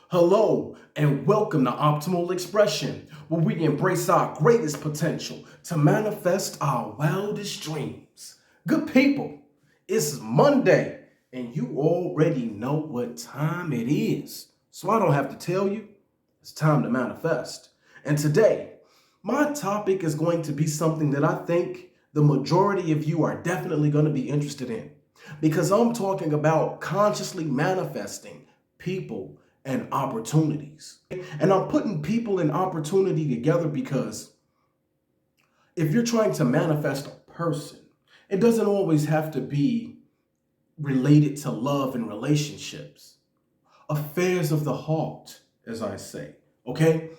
Hello and welcome to Optimal Expression, where we embrace our greatest potential to manifest our wildest dreams. Good people, it's Monday and you already know what time it is. So I don't have to tell you, it's time to manifest. And today, my topic is going to be something that I think the majority of you are definitely going to be interested in. Because I'm talking about consciously manifesting people and opportunities. And I'm putting people and opportunity together because if you're trying to manifest a person, it doesn't always have to be related to love and relationships. Affairs of the heart, as I say, okay?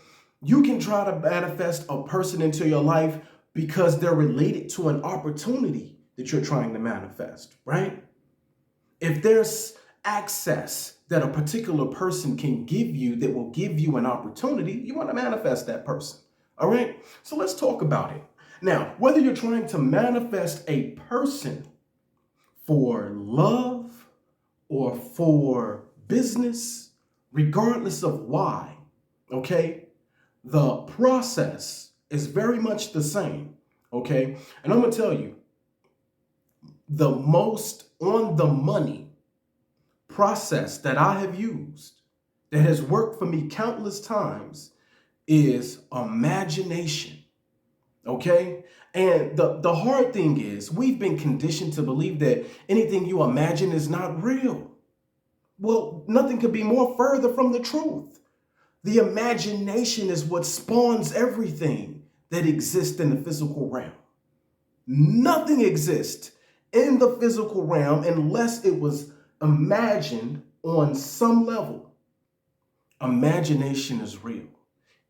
You can try to manifest a person into your life because they're related to an opportunity that you're trying to manifest, right? If there's access that a particular person can give you that will give you an opportunity, you want to manifest that person. All right? So let's talk about it. Now, whether you're trying to manifest a person for love or for business, regardless of why, okay, the process is very much the same, okay? And I'm going to tell you, the most on the money process that I have used that has worked for me countless times is imagination. Okay? And the hard thing is we've been conditioned to believe that anything you imagine is not real. Well, nothing could be more further from the truth. The imagination is what spawns everything that exists in the physical realm. Nothing exists in the physical realm unless it was imagined on some level. Imagination is real.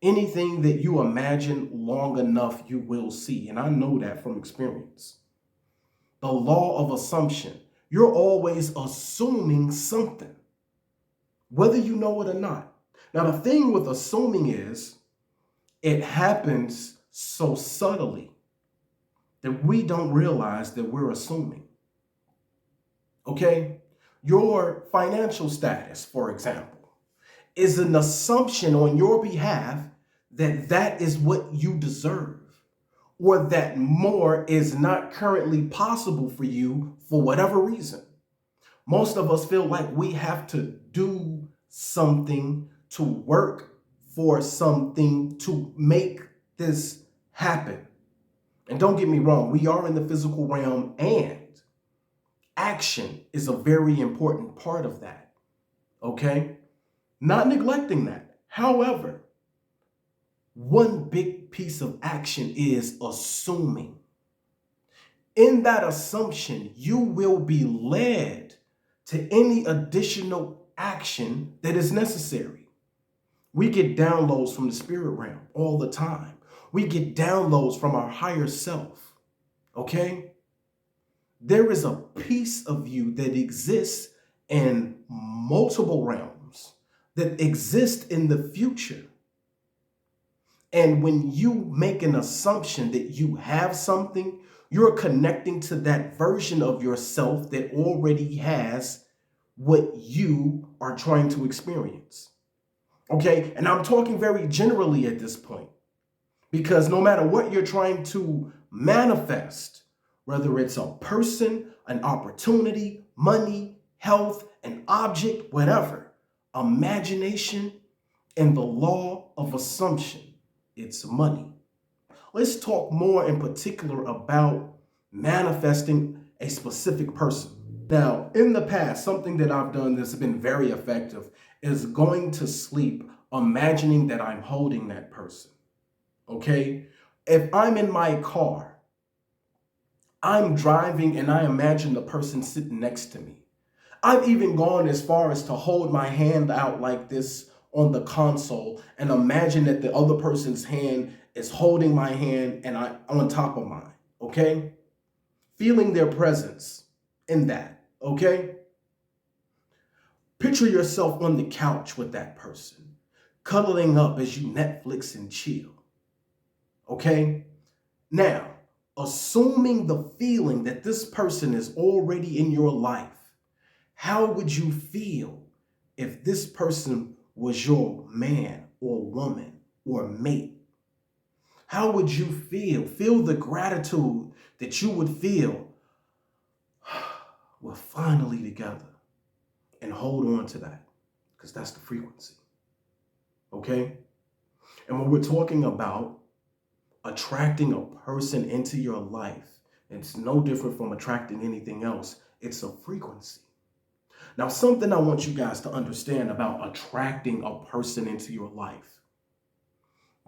Anything that you imagine long enough, you will see. And I know that from experience. The law of assumption. You're always assuming something, whether you know it or not. Now, the thing with assuming is it happens so subtly that we don't realize that we're assuming. Okay? Your financial status, for example, is an assumption on your behalf that that is what you deserve, or that more is not currently possible for you for whatever reason. Most of us feel like we have to do something, to work for something to make this happen. And don't get me wrong, we are in the physical realm, and action is a very important part of that, okay? Not neglecting that. However, one big piece of action is assuming. In that assumption, you will be led to any additional action that is necessary. We get downloads from the spirit realm all the time. We get downloads from our higher self, okay? There is a piece of you that exists in multiple realms, that exist in the future. And when you make an assumption that you have something, you're connecting to that version of yourself that already has what you are trying to experience. Okay? And I'm talking very generally at this point, because no matter what you're trying to manifest, whether it's a person, an opportunity, money, health, an object, whatever, imagination and the law of assumption, it's money. Let's talk more in particular about manifesting a specific person. Now, in the past, something that I've done that's been very effective is going to sleep, imagining that I'm holding that person. Okay? If I'm in my car, I'm driving and I imagine the person sitting next to me. I've even gone as far as to hold my hand out like this on the console and imagine that the other person's hand is holding my hand and I'm on top of mine, okay? Feeling their presence in that, okay? Picture yourself on the couch with that person, cuddling up as you Netflix and chill, okay? Now, assuming the feeling that this person is already in your life, how would you feel if this person was your man or woman or mate, how would you feel? Feel the gratitude that you would feel. We're finally together, and hold on to that, because that's the frequency. Okay? And when we're talking about attracting a person into your life, it's no different from attracting anything else. It's a frequency. Now, something I want you guys to understand about attracting a person into your life.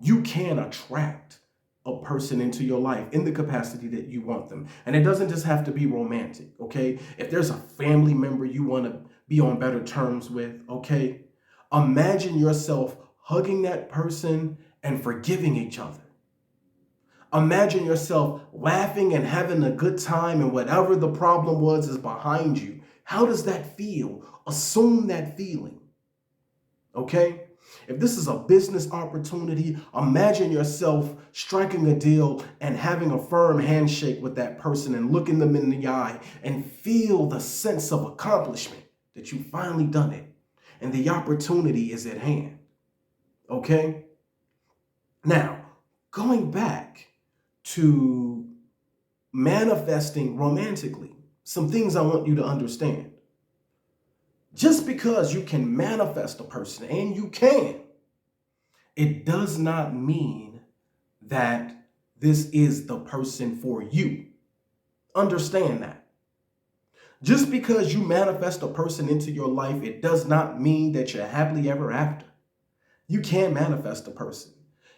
You can attract a person into your life in the capacity that you want them. And it doesn't just have to be romantic, okay? If there's a family member you want to be on better terms with, okay? Imagine yourself hugging that person and forgiving each other. Imagine yourself laughing and having a good time, and whatever the problem was is behind you. How does that feel? Assume that feeling, okay? If this is a business opportunity, imagine yourself striking a deal and having a firm handshake with that person and looking them in the eye and feel the sense of accomplishment that you finally done it and the opportunity is at hand, okay? Now, going back to manifesting romantically, some things I want you to understand. Just because you can manifest a person, and you can, it does not mean that this is the person for you. Understand that. Just because you manifest a person into your life, it does not mean that you're happily ever after. You can manifest a person.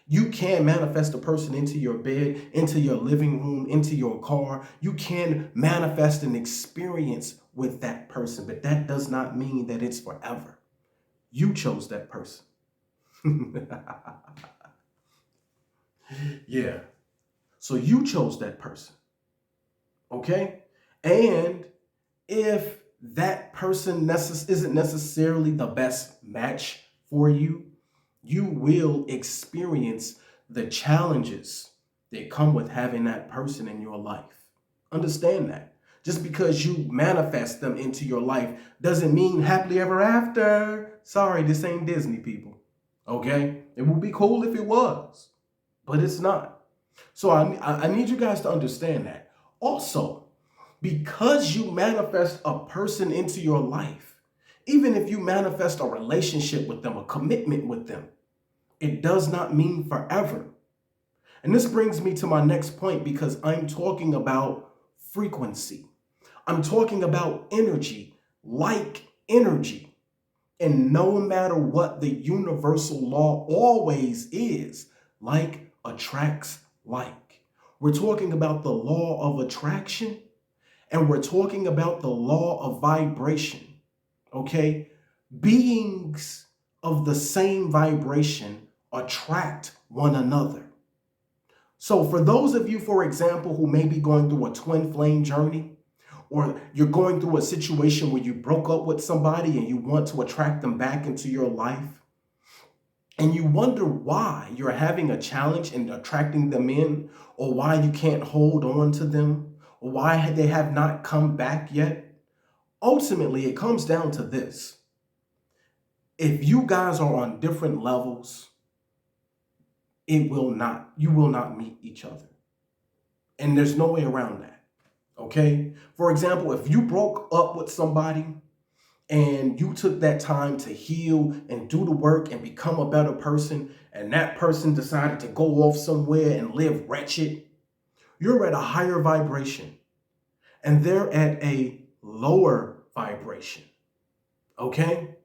You can manifest a person into your bed, into your living room, into your car. You can manifest an experience with that person, but that does not mean that it's forever. You chose that person. Yeah. So you chose that person. Okay? And if that person isn't necessarily the best match for you, you will experience the challenges that come with having that person in your life. Understand that. Just because you manifest them into your life doesn't mean happily ever after. Sorry, this ain't Disney, people. Okay? It would be cool if it was, but it's not. So I need you guys to understand that. Also, because you manifest a person into your life, even if you manifest a relationship with them, a commitment with them, it does not mean forever. And this brings me to my next point, because I'm talking about frequency. I'm talking about energy, like energy. And no matter what, the universal law always is, like attracts like. We're talking about the law of attraction, and we're talking about the law of vibration, okay? Beings of the same vibration attract one another. So for those of you, for example, who may be going through a twin flame journey, or you're going through a situation where you broke up with somebody and you want to attract them back into your life, and you wonder why you're having a challenge in attracting them in, or why you can't hold on to them, or why they have not come back yet, ultimately it comes down to this. If you guys are on different levels, you will not meet each other. And there's no way around that. Okay? For example, if you broke up with somebody and you took that time to heal and do the work and become a better person, and that person decided to go off somewhere and live wretched, you're at a higher vibration and they're at a lower vibration. Okay?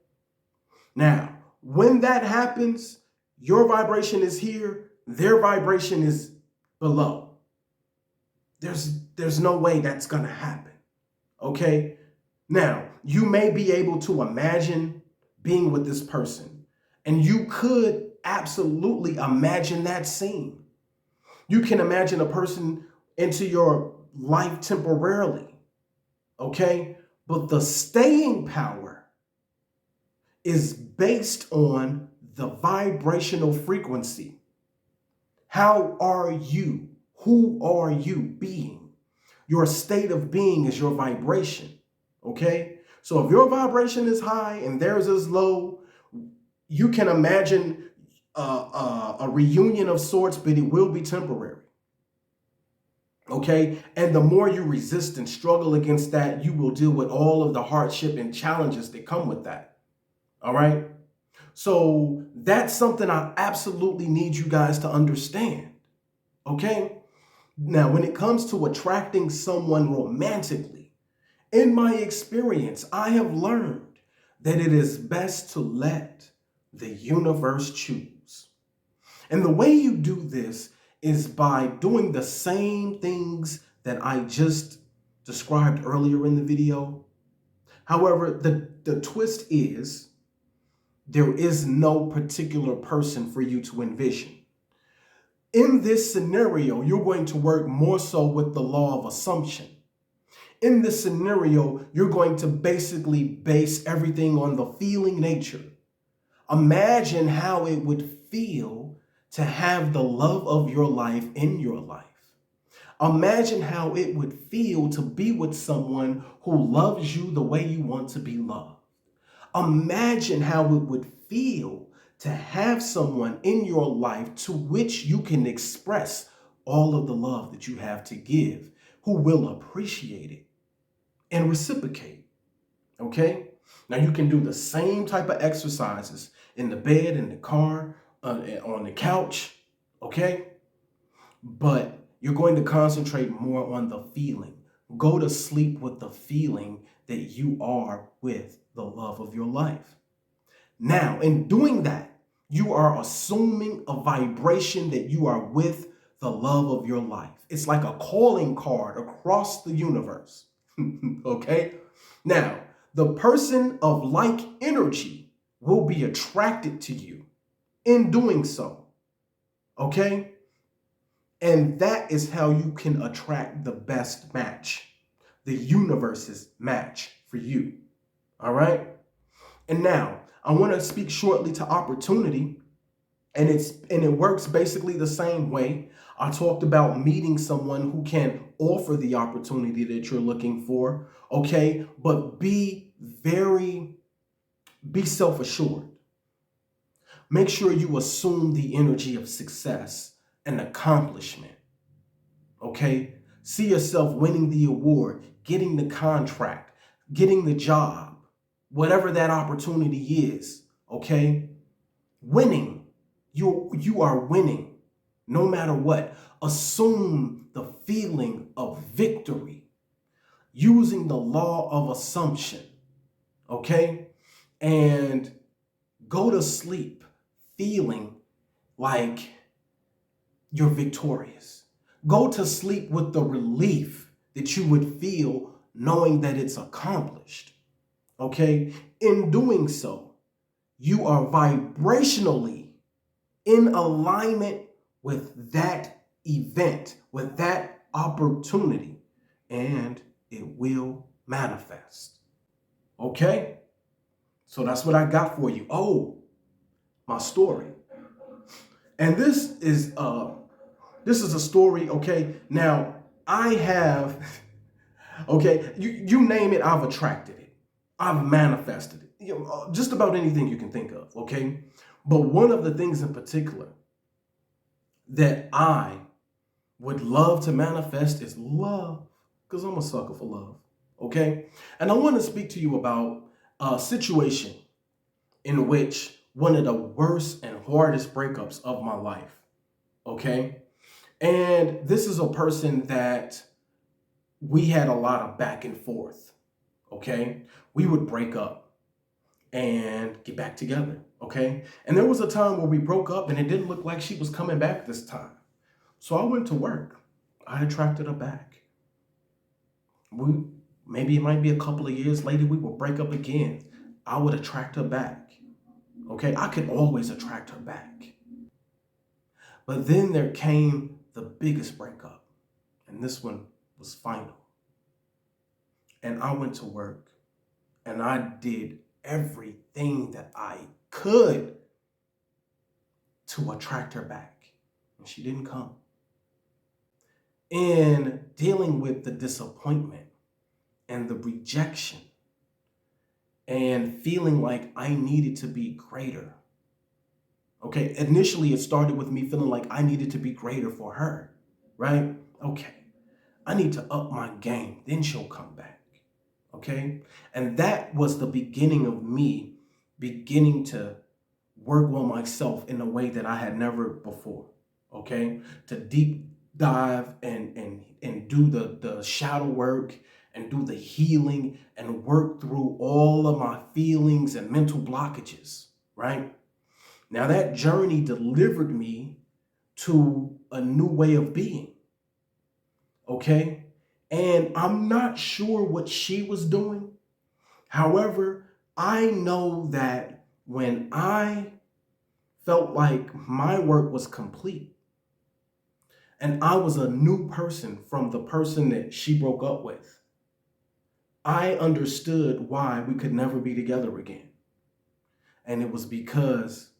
Now, when that happens, your vibration is here, their vibration is below. There's no way that's going to happen. Okay? Now, you may be able to imagine being with this person, and you could absolutely imagine that scene. You can imagine a person into your life temporarily. Okay? But the staying power is based on the vibrational frequency. How are you? Who are you being? Your state of being is your vibration. Okay? So if your vibration is high and theirs is low, You can imagine a reunion of sorts, but it will be temporary. Okay. And the more you resist and struggle against that, you will deal with all of the hardship and challenges that come with that. All right. So that's something I absolutely need you guys to understand. Okay. Now, when it comes to attracting someone romantically, in my experience, I have learned that it is best to let the universe choose. And the way you do this is by doing the same things that I just described earlier in the video. However, the twist is there is no particular person for you to envision. In this scenario, you're going to work more so with the law of assumption. In this scenario, you're going to basically base everything on the feeling nature. Imagine how it would feel to have the love of your life in your life. Imagine how it would feel to be with someone who loves you the way you want to be loved. Imagine how it would feel to have someone in your life to which you can express all of the love that you have to give, who will appreciate it and reciprocate. Okay? Now you can do the same type of exercises in the bed, in the car, on the couch. Okay? But you're going to concentrate more on the feeling. Go to sleep with the feeling that you are with the love of your life. Now, in doing that, you are assuming a vibration that you are with the love of your life. It's like a calling card across the universe. Okay? Now, the person of like energy will be attracted to you in doing so. Okay? And that is how you can attract the best match, the universe's match for you. All right? And now, I want to speak shortly to opportunity, and it works basically the same way. I talked about meeting someone who can offer the opportunity that you're looking for, okay? But be self-assured. Make sure you assume the energy of success and accomplishment, okay? See yourself winning the award, getting the contract, getting the job, whatever that opportunity is, okay? Winning. You are winning no matter what. Assume the feeling of victory using the law of assumption, okay? And go to sleep feeling like you're victorious. Go to sleep with the relief that you would feel knowing that it's accomplished, okay? In doing so, you are vibrationally in alignment with that event, with that opportunity, and it will manifest. Okay? So that's what I got for you. Oh, my story. And this is a story, okay? Now, I have okay, you name it, I've attracted it. I've manifested it. Just about anything you can think of, okay? But one of the things in particular that I would love to manifest is love, because I'm a sucker for love, okay? And I want to speak to you about a situation in which one of the worst and hardest breakups of my life, okay? And this is a person that we had a lot of back and forth, okay? We would break up and get back together, okay? And there was a time where we broke up and it didn't look like she was coming back this time. So I went to work. I attracted her back. Maybe it might be a couple of years later, we would break up again. I would attract her back, okay? I could always attract her back. But then there came the biggest breakup, and this one was final. And I went to work and I did everything that I could to attract her back, and she didn't come. In dealing with the disappointment and the rejection and feeling like I needed to be greater, Okay, initially it started with me feeling like I needed to be greater for her, right? Okay, I need to up my game, then she'll come back. Okay, and that was the beginning of me beginning to work on myself in a way that I had never before. Okay, to deep dive and do the shadow work and do the healing and work through all of my feelings and mental blockages, right? Now that journey delivered me to a new way of being, okay? And I'm not sure what she was doing. However, I know that when I felt like my work was complete and I was a new person from the person that she broke up with, I understood why we could never be together again. And it was because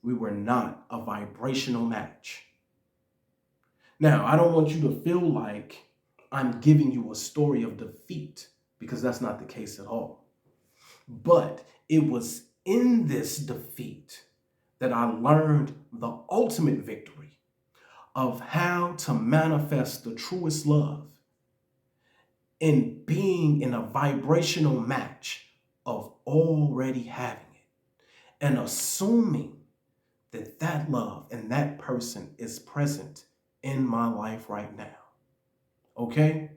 we were not a vibrational match. Now, I don't want you to feel like I'm giving you a story of defeat, because that's not the case at all. But it was in this defeat that I learned the ultimate victory of how to manifest the truest love in being in a vibrational match of already having it and assuming that that love and that person is present in my life right now. Okay?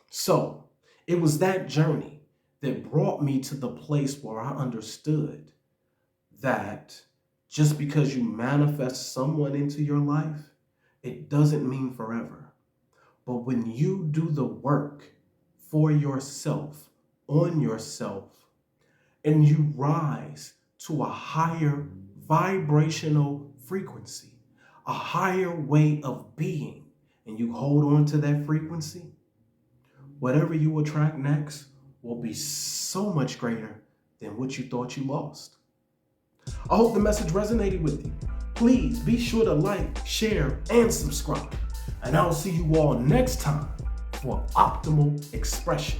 So it was that journey that brought me to the place where I understood that just because you manifest someone into your life, it doesn't mean forever. But when you do the work for yourself, on yourself, and you rise to a higher vibrational frequency, a higher way of being, and you hold on to that frequency, whatever you attract next will be so much greater than what you thought you lost. I hope the message resonated with you. Please be sure to like, share, and subscribe. And I'll see you all next time for optimal expression.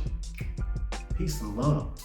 Peace and love.